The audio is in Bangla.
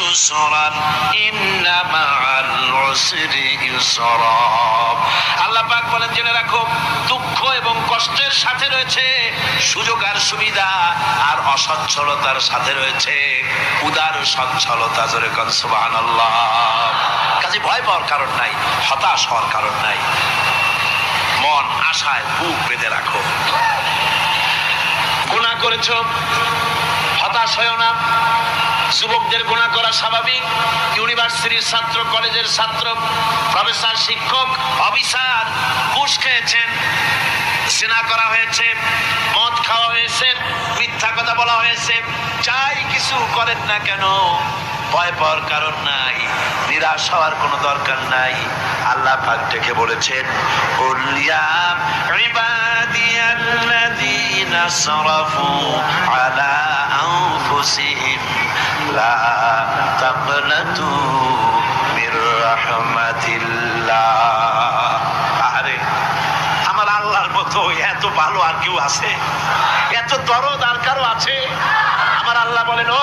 ইউসরান ইন্না মাআল উসরি ইউসরা। আল্লাহ পাক বলেন জেনে রাখো, দুঃখ এবং কষ্টের সাথে রয়েছে সুযোগ আর সুবিধা, আর অসচ্ছলতার সাথে রয়েছে উদার সচ্ছলতা। জোরে কোন সুবহানাল্লাহ। কাজে ভয় পাওয়ার কারণ নাই, হতাশ হওয়ার কারণ নাই। মন আশায় বুক বেঁধে রাখো। গুনাহ করেছো, হতাশ হয়ো না। যুবকদের গুনাহ করা স্বাভাবিক। ইউনিভার্সিটির ছাত্র, কলেজের ছাত্র, প্রফেসর, শিক্ষক, অফিসার ঘুষ খেয়েছেন, জিনা করা হয়েছে, মদ খাওয়া হয়েছে, মিথ্যা কথা বলা হয়েছে, যাই কিছু করেন না কেন ভয় পাওয়ার কারণ নাই, নিরাশ হওয়ার কোনো দরকার নাই। আল্লাহ পাক ডেকে বলেছেন, কুল ইয়া ইবাদিয়াল্লাযীনা আসরাফু আলা আনফুসিহিম লা তাকনাতু মির রাহমাতিল্লাহ। আরে আমার আল্লাহর মতো এত ভালো আর কেউ আছে? এত দরদ আর কারো আছে? আমার আল্লাহ বলেন, ও